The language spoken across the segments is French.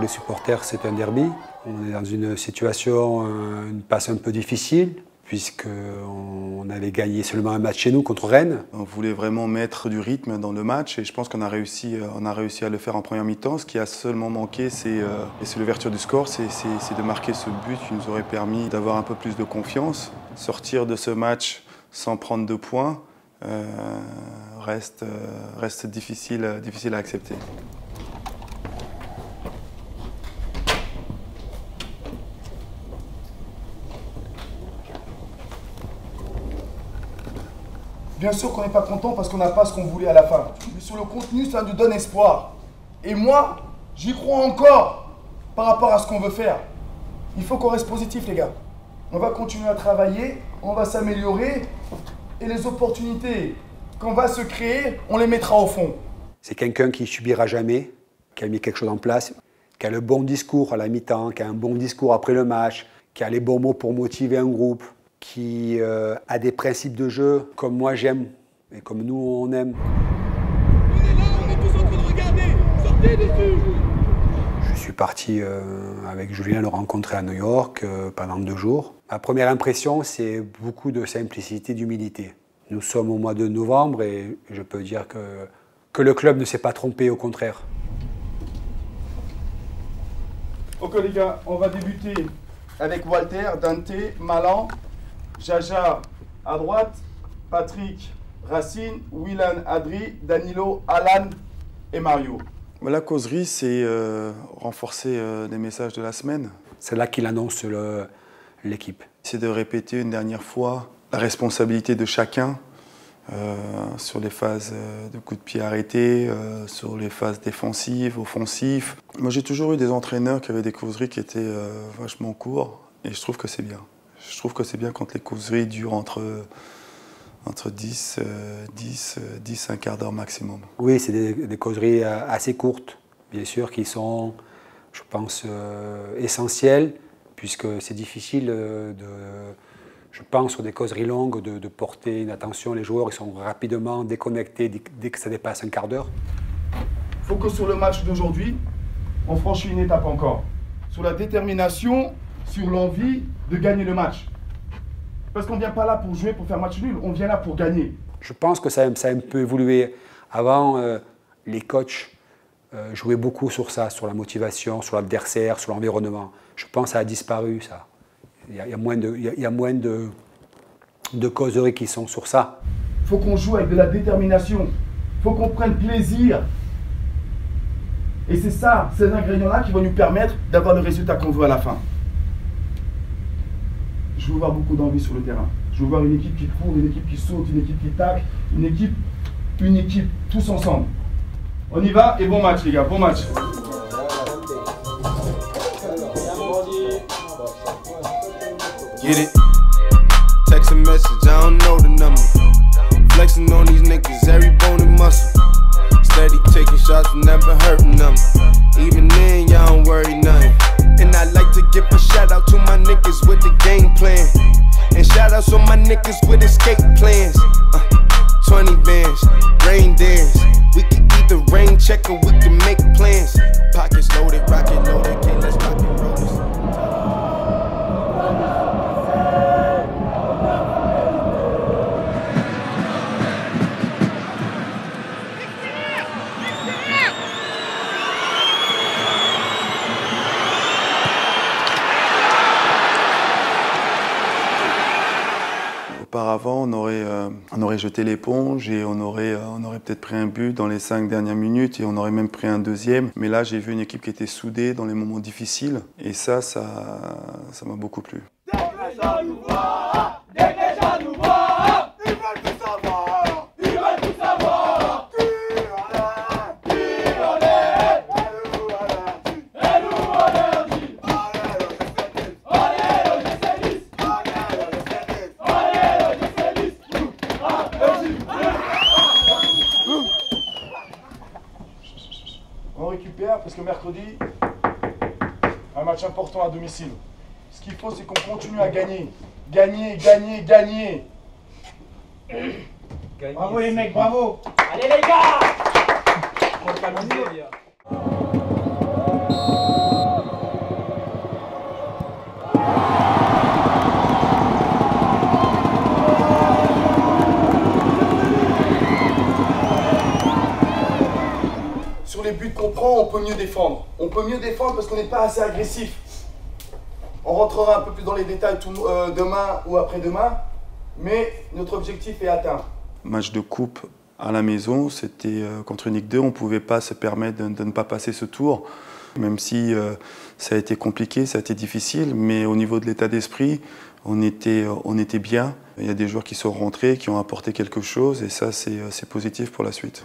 les supporters, c'est un derby. On est dans une situation, une passe un peu difficile, puisqu'on allait gagner seulement un match chez nous contre Rennes. On voulait vraiment mettre du rythme dans le match et je pense qu'on a réussi à le faire en première mi-temps. Ce qui a seulement manqué, c'est l'ouverture du score, c'est de marquer ce but qui nous aurait permis d'avoir un peu plus de confiance. Sortir de ce match sans prendre de points reste difficile à accepter. Bien sûr qu'on n'est pas content parce qu'on n'a pas ce qu'on voulait à la fin. Mais sur le contenu, ça nous donne espoir. Et moi, j'y crois encore par rapport à ce qu'on veut faire. Il faut qu'on reste positif, les gars. On va continuer à travailler, on va s'améliorer. Et les opportunités qu'on va se créer, on les mettra au fond. C'est quelqu'un qui subira jamais, qui a mis quelque chose en place, qui a le bon discours à la mi-temps, qui a un bon discours après le match, qui a les bons mots pour motiver un groupe, qui a des principes de jeu comme moi j'aime et comme nous on aime. On est là, on est tous en train de regarder. Sortez dessus. Je suis parti avec Julien le rencontrer à New York pendant 2 jours. Ma première impression, c'est beaucoup de simplicité, d'humilité. Nous sommes au mois de novembre et je peux dire que le club ne s'est pas trompé, au contraire. Ok les gars, on va débuter avec Walter, Dante, Malan, Jaja à droite, Patrick, Racine, Willan, Adri, Danilo, Alan et Mario. La causerie, c'est renforcer les messages de la semaine. C'est là qu'il annonce l'équipe. C'est de répéter une dernière fois la responsabilité de chacun sur les phases de coups de pied arrêtés, sur les phases défensives, offensives. Moi, j'ai toujours eu des entraîneurs qui avaient des causeries qui étaient vachement courtes et je trouve que c'est bien. Je trouve que c'est bien quand les causeries durent entre 10, un quart d'heure maximum. Oui, c'est des causeries assez courtes, bien sûr, qui sont, je pense, essentielles, puisque c'est difficile, je pense, sur des causeries longues, de porter une attention. Les joueurs ils sont rapidement déconnectés dès que ça dépasse un quart d'heure. Il faut que sur le match d'aujourd'hui, on franchisse une étape encore. Sur la détermination, sur l'envie de gagner le match. Parce qu'on ne vient pas là pour jouer, pour faire match nul, on vient là pour gagner. Je pense que ça a un peu évolué. Avant, les coachs jouaient beaucoup sur ça, sur la motivation, sur l'adversaire, sur l'environnement. Je pense que ça a disparu, ça. Il y a moins de causeries qui sont sur ça. Il faut qu'on joue avec de la détermination. Il faut qu'on prenne plaisir. Et c'est ça, ces ingrédients-là qui vont nous permettre d'avoir le résultat qu'on veut à la fin. Je veux voir beaucoup d'envie sur le terrain. Je veux voir une équipe qui court, une équipe qui saute, une équipe qui tacle, une équipe, tous ensemble. On y va et bon match les gars, bon match. Get it? Text a message, I don't know the number. Flexing on these niggas, every bone and muscle. Steady taking shots, never hurting them. Even then, y'all don't worry nothing. And I like to give a shout out to my niggas with the game plan. And shout outs on my niggas with escape plans. 20 bands, rain dance. We can either rain check or we can make plans. Pockets loaded, rocket loaded, okay, let's rock and roll this. Auparavant, on aurait jeté l'éponge et on aurait peut-être pris un but dans les 5 dernières minutes et on aurait même pris un deuxième. Mais là, j'ai vu une équipe qui était soudée dans les moments difficiles et ça m'a beaucoup plu. On récupère parce que mercredi, un match important à domicile. Ce qu'il faut, c'est qu'on continue à gagner. Gagner, gagner, gagner. Bravo les mecs, bravo. Allez les gars. On va pas le dire. les buts qu'on prend, on peut mieux défendre. On peut mieux défendre parce qu'on n'est pas assez agressif. On rentrera un peu plus dans les détails demain ou après-demain, mais notre objectif est atteint. Match de coupe à la maison, c'était contre une Ligue 2, on ne pouvait pas se permettre de ne pas passer ce tour. Même si ça a été compliqué, ça a été difficile, mais au niveau de l'état d'esprit, on était bien. Il y a des joueurs qui sont rentrés, qui ont apporté quelque chose, et ça, c'est positif pour la suite.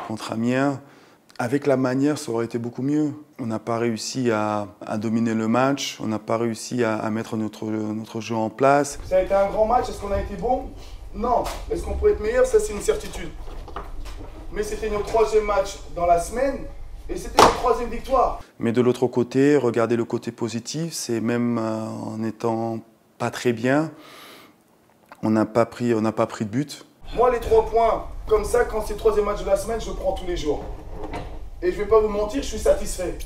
Contre Amiens, avec la manière, ça aurait été beaucoup mieux. On n'a pas réussi à dominer le match, on n'a pas réussi à mettre notre jeu en place. Ça a été un grand match, est-ce qu'on a été bon? Non. Est-ce qu'on pourrait être meilleur? Ça, c'est une certitude. Mais c'était notre 3e match dans la semaine et c'était notre 3e victoire. Mais de l'autre côté, regardez le côté positif, c'est même en étant pas très bien, on n'a pas pris de but. Moi, les 3 points, comme ça, quand c'est le 3e match de la semaine, je le prends tous les jours. Et je vais pas vous mentir, je suis satisfait.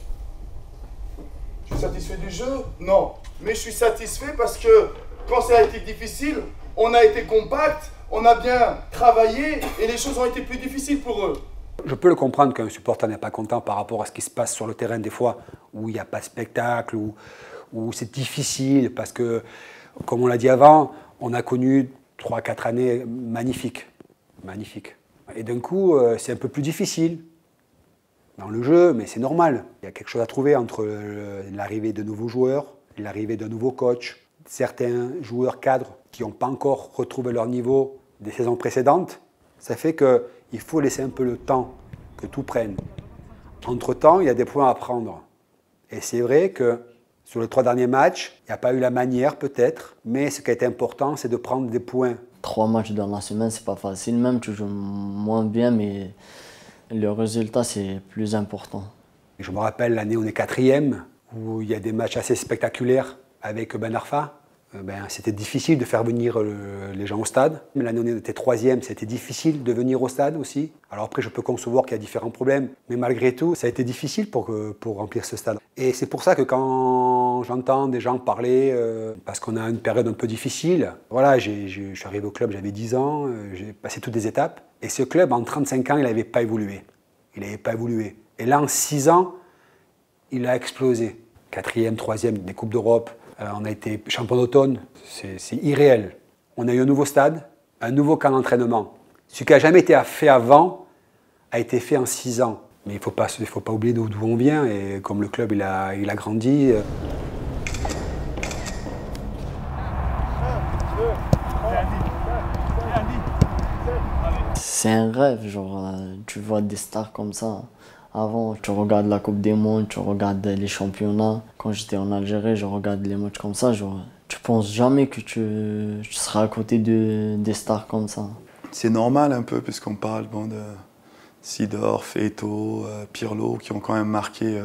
Je suis satisfait du jeu? Non. Mais je suis satisfait parce que quand ça a été difficile, on a été compact, on a bien travaillé et les choses ont été plus difficiles pour eux. Je peux le comprendre qu'un supporter n'est pas content par rapport à ce qui se passe sur le terrain des fois, où il n'y a pas de spectacle, où c'est difficile, parce que, comme on l'a dit avant, on a connu 3-4 années magnifiques. Magnifiques. Et d'un coup, c'est un peu plus difficile dans le jeu, mais c'est normal. Il y a quelque chose à trouver entre l'arrivée de nouveaux joueurs, l'arrivée d'un nouveau coach, certains joueurs cadres qui n'ont pas encore retrouvé leur niveau des saisons précédentes. Ça fait qu'il faut laisser un peu le temps que tout prenne. Entre-temps, il y a des points à prendre. Et c'est vrai que sur les 3 derniers matchs, il n'y a pas eu la manière peut-être, mais ce qui a été important, c'est de prendre des points. 3 matchs dans la semaine, c'est pas facile. Même tu joues moins bien, mais le résultat, c'est plus important. Je me rappelle l'année où on est 4e, où il y a des matchs assez spectaculaires avec Ben Arfa. C'était difficile de faire venir les gens au stade. L'année où on était 3e, c'était difficile de venir au stade aussi. Alors après, je peux concevoir qu'il y a différents problèmes, mais malgré tout, ça a été difficile pour remplir ce stade. Et c'est pour ça que quand j'entends des gens parler, parce qu'on a une période un peu difficile, voilà, je suis arrivé au club, j'avais 10 ans, j'ai passé toutes les étapes. Et ce club, en 35 ans, il n'avait pas évolué. Il n'avait pas évolué. Et là, en 6 ans, il a explosé. 4e, 3e, des Coupes d'Europe. On a été champion d'automne, c'est irréel. On a eu un nouveau stade, un nouveau camp d'entraînement. Ce qui n'a jamais été fait avant a été fait en 6 ans. Mais il ne faut pas oublier d'où on vient, et comme le club il a grandi. C'est un rêve, genre, tu vois des stars comme ça. Avant, tu regardes la Coupe des Mondes, tu regardes les championnats. Quand j'étais en Algérie, je regarde les matchs comme ça. Genre, tu penses jamais que tu seras à côté des stars comme ça. C'est normal un peu, puisqu'on parle de Seedorf, Eto'o, Pirlo, qui ont quand même marqué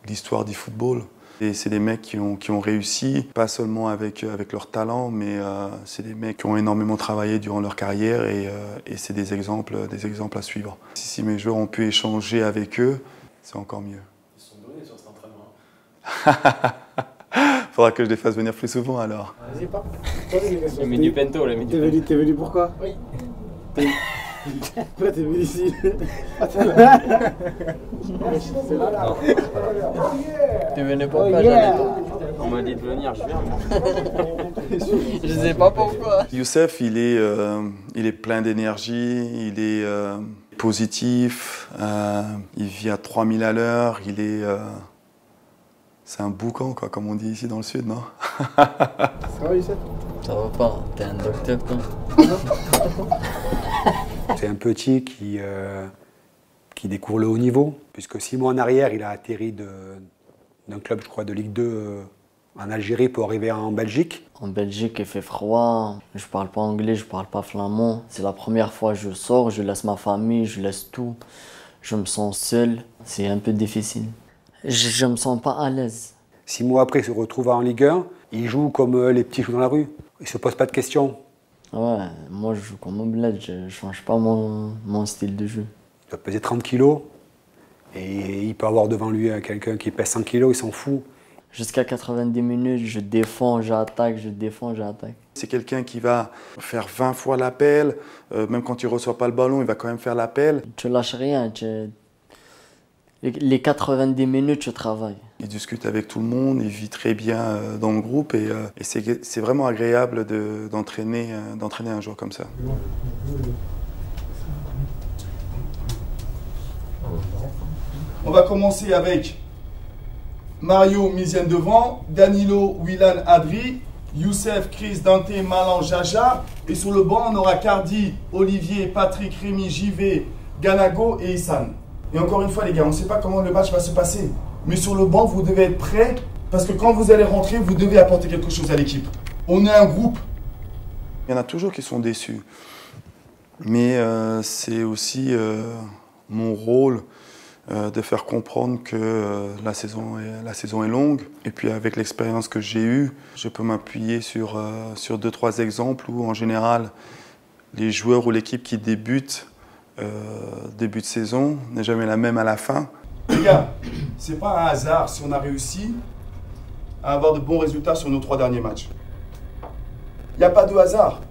l'histoire du football. Et c'est des mecs qui ont réussi, pas seulement avec leur talent, mais c'est des mecs qui ont énormément travaillé durant leur carrière et c'est des exemples à suivre. Si mes joueurs ont pu échanger avec eux, c'est encore mieux. Ils se sont donnés sur cet entraînement. Faudra que je les fasse venir plus souvent alors. Vas-y, pas. Il met du pento, là. T'es venu pourquoi? Oui. Pourquoi t'es venu ici? T'es venu pourquoi? On m'a dit de venir, je viens. Je sais pas pourquoi. Youssef, il est plein d'énergie, il est positif, il vit à 3000 à l'heure, c'est un boucan, quoi, comme on dit ici dans le sud, non? Ça va, Youssef? Ça va pas, t'es un docteur, toi. C'est un petit qui découvre le haut niveau, puisque 6 mois en arrière, il a atterri d'un club, je crois, de Ligue 2 en Algérie pour arriver en Belgique. En Belgique, il fait froid, je parle pas anglais, je parle pas flamand. C'est la première fois que je sors, je laisse ma famille, je laisse tout. Je me sens seul, c'est un peu difficile. Je me sens pas à l'aise. 6 mois après, il se retrouve en Ligue 1, il joue comme les petits jouent dans la rue. Il se pose pas de questions. Ouais, moi je joue comme un bled, je change pas mon style de jeu. Il doit peser 30 kilos et il peut avoir devant lui quelqu'un qui pèse 100 kilos, il s'en fout. Jusqu'à 90 minutes, je défends, j'attaque, je défends, j'attaque. C'est quelqu'un qui va faire 20 fois l'appel, même quand il ne reçoit pas le ballon, il va quand même faire l'appel. Tu lâches rien, les 90 minutes, je travaille. Il discute avec tout le monde, il vit très bien dans le groupe et c'est vraiment agréable d'entraîner un joueur comme ça. On va commencer avec Mario Mizienne devant, Danilo, Willan, Adri, Youssef, Chris, Dante, Malan, Jaja. Et sur le banc, on aura Cardi, Olivier, Patrick, Rémi, JV, Ganago et Issan. Et encore une fois les gars, on ne sait pas comment le match va se passer. Mais sur le banc, vous devez être prêts parce que quand vous allez rentrer, vous devez apporter quelque chose à l'équipe. On est un groupe. Il y en a toujours qui sont déçus. Mais c'est aussi mon rôle de faire comprendre que la saison est longue. Et puis avec l'expérience que j'ai eue, je peux m'appuyer sur 2-3 exemples où en général, les joueurs ou l'équipe qui débute début de saison n'est jamais la même à la fin. Les gars, c'est pas un hasard si on a réussi à avoir de bons résultats sur nos 3 derniers matchs. Il n'y a pas de hasard.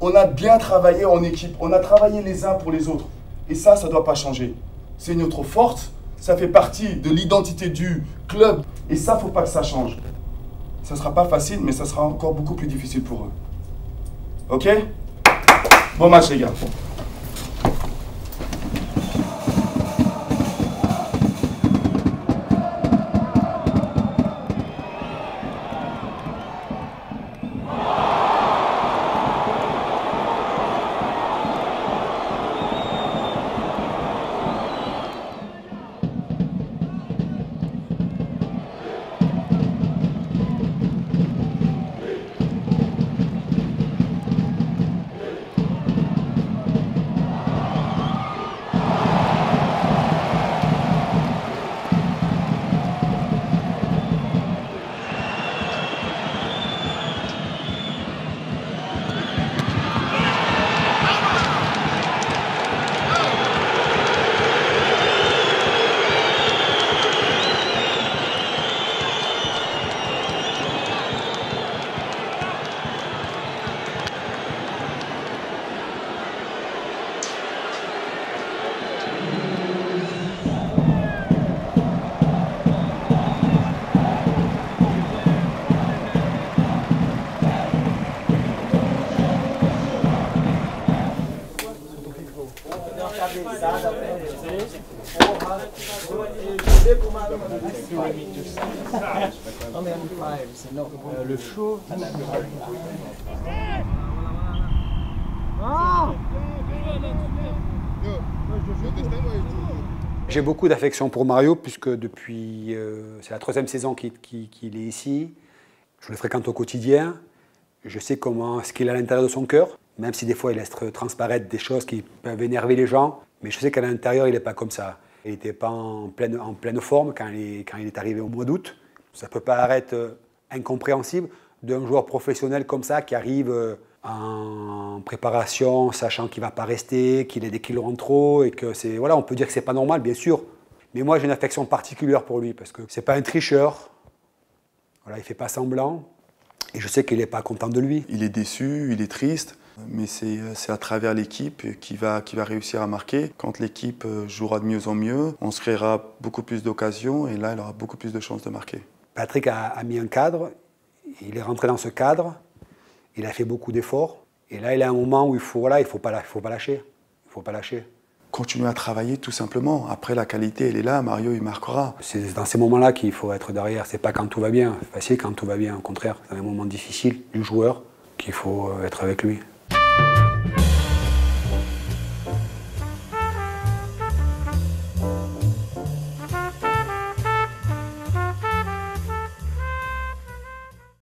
On a bien travaillé en équipe, on a travaillé les uns pour les autres. Et ça ne doit pas changer. C'est notre force, ça fait partie de l'identité du club. Et ça, il ne faut pas que ça change. Ça ne sera pas facile, mais ça sera encore beaucoup plus difficile pour eux. Ok? Bon match les gars. Le chaud. J'ai beaucoup d'affection pour Mario puisque depuis, c'est la 3e saison qu'il est ici. Je le fréquente au quotidien. Je sais ce qu'il a à l'intérieur de son cœur, même si des fois il laisse transparaître des choses qui peuvent énerver les gens. Mais je sais qu'à l'intérieur, il n'est pas comme ça. Il n'était pas en pleine forme quand il est arrivé au mois d'août. Ça peut paraître incompréhensible d'un joueur professionnel comme ça qui arrive en préparation, sachant qu'il ne va pas rester, qu'il a des kilos en trop et que c'est voilà, on peut dire que c'est pas normal, bien sûr. Mais moi, j'ai une affection particulière pour lui parce que c'est pas un tricheur. Voilà, il fait pas semblant et je sais qu'il n'est pas content de lui. Il est déçu, il est triste. Mais c'est à travers l'équipe qui va réussir à marquer. Quand l'équipe jouera de mieux en mieux, on se créera beaucoup plus d'occasions et là, il aura beaucoup plus de chances de marquer. Patrick a mis un cadre, il est rentré dans ce cadre, il a fait beaucoup d'efforts. Et là, il a un moment où il faut pas lâcher. Il faut pas lâcher. Continuer à travailler tout simplement. Après, la qualité, elle est là, Mario, il marquera. C'est dans ces moments-là qu'il faut être derrière. C'est pas quand tout va bien. C'est facile quand tout va bien. Au contraire, c'est un moment difficile du joueur qu'il faut être avec lui.